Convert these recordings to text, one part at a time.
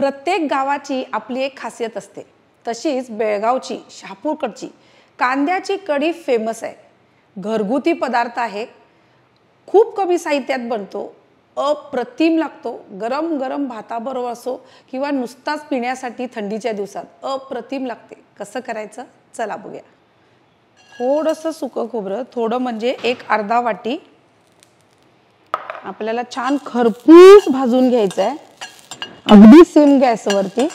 प्रत्येक गावाची आपली एक खासियत असते। तशीच बेळगावची शहापूरकडची कांद्याची कढी फेमस आहे। घरगुती पदार्थ आहे, खूप कमी साहित्यात बनतो, अप्रतिम लागतो। गरम गरम भाताबरोबर असो किंवा नुसताच पिण्यासाठी थंडीच्या दिवसात अप्रतिम लागते। कसं करायचं चला बघूया। थोडंसं सुकं खोबरं, थोडं म्हणजे एक अर्धा वाटी आपल्याला छान खरपूस भाजून घ्यायचं आहे, अगदी सिम गॅसवरती।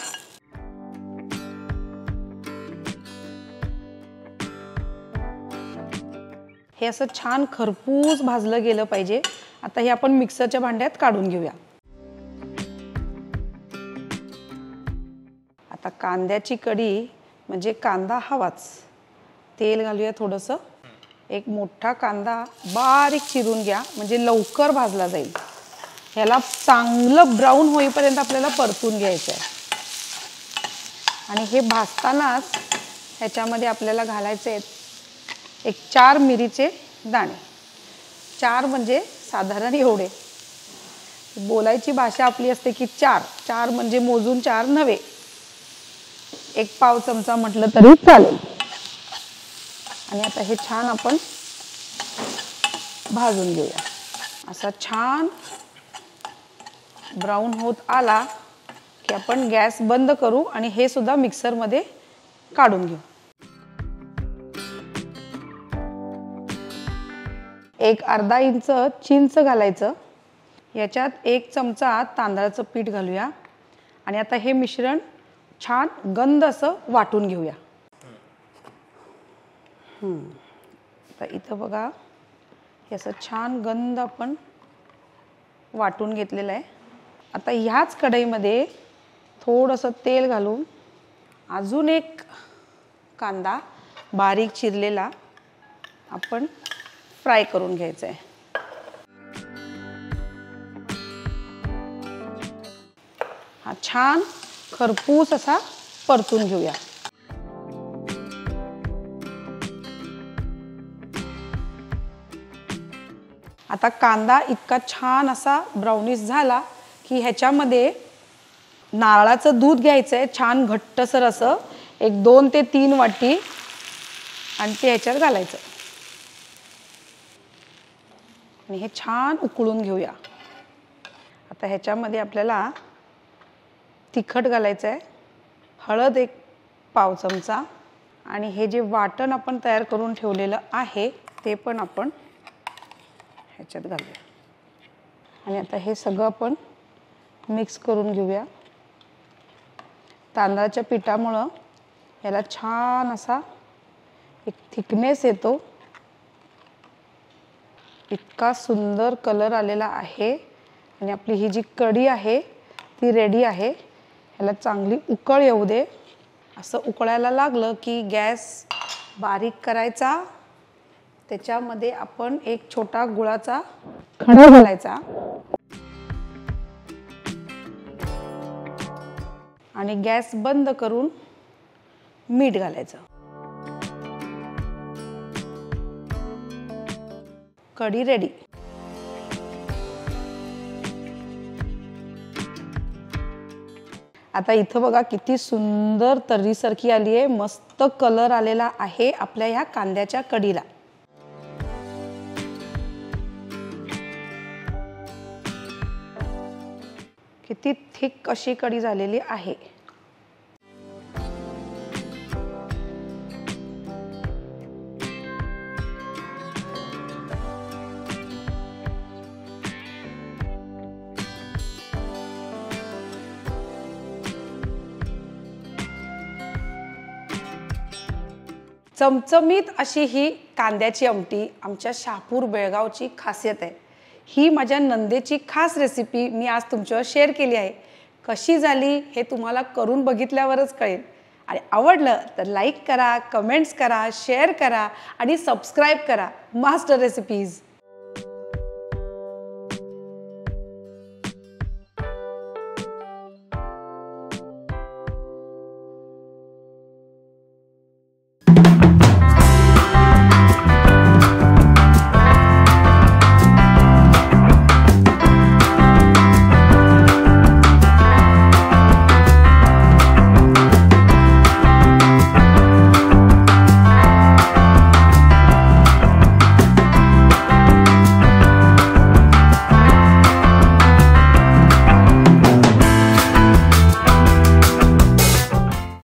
हे असं छान खरपूस भाजलं गेलं पाहिजे। आता हे आपण मिक्सरच्या भांड्यात काढून घेऊया। आता कांद्याची कढी म्हणजे कांदा हवाच। तेल घालूया थोडंसं। एक मोठा कांदा बारीक चिरून घ्या म्हणजे लवकर भाजला जाईल। ह्याला चांगलं ब्राऊन होईपर्यंत आपल्याला परतून घ्यायचं आहे। आणि हे भाजतानाच ह्याच्यामध्ये आपल्याला घालायचे आहेत एक 4 मिरीचे दाणे। 4 म्हणजे साधारण एवढे। बोलायची भाषा आपली असते की 4 म्हणजे मोजून 4 नव्हे, एक पाव चमचा म्हटलं तरी चालेल। आणि आता हे छान आपण भाजून घेऊया। असा छान ब्राऊन होत आला की आपण गॅस बंद करू आणि हे सुद्धा मिक्सर मध्ये काढून घेऊ। एक अर्धा इंच चिंच घालायचं। याच्यात 1 चमचा तांदळाचं पीठ घालूया आणि आता हे मिश्रण छान गंध असं वाटून घेऊया। तर इथं बघा हे असं छान गंध आपण वाटून घेतलेलं आहे। आता ह्याच कढईमध्ये थोडंसं तेल घालून अजून एक कांदा बारीक चिरलेला आपण फ्राय करून घ्यायचा आहे। हा छान खरपूस असा परतून घेऊया। आता कांदा इतका छान असा ब्राउनिश झाला की ह्याच्यामध्ये नारळाचं दूध घ्यायचं आहे, छान घट्टसर असं, एक 2 ते 3 वाटी, आणि ते ह्याच्यात घालायचं आणि हे छान उकळून घेऊया। आता ह्याच्यामध्ये आपल्याला तिखट घालायचं आहे, हळद 1 पाव चमचा, आणि हे जे वाटण आपण तयार करून ठेवलेलं आहे ते पण आपण ह्याच्यात घालूया। आणि आता हे सगळं आपण मिक्स करून घेऊया। तांदळाच्या पिठामुळं याला छान असा एक थिकनेस येतो। इतका सुंदर कलर आलेला आहे आणि आपली ही जी कढी आहे ती रेडी आहे। याला चांगली उकळ येऊ दे। असं उकळायला लागलं की गॅस बारीक करायचा, त्याच्यामध्ये आपण एक छोटा गुळाचा खडा घालायचा आणि गॅस बंद करून मीठ घालायचं। कढी रेडी। आता इथं बघा किती सुंदर तर्रीसारखी आली आहे, मस्त कलर आलेला आहे आपल्या ह्या कांद्याच्या कढीला। किती थिक अशी कढी झालेली आहे। चमचमीत अशी ही कांद्याची आमटी आमच्या शहापूर बेळगावची खासियत आहे। ही माझ्या नंदेची खास रेसिपी मी आज तुमच्यावर शेअर केली आहे। कशी झाली हे तुम्हाला करून बघितल्यावरच कळेल। आणि आवडलं तर लाईक करा, कमेंट्स करा, शेअर करा आणि सबस्क्राईब करा मास्टर रेसिपीज।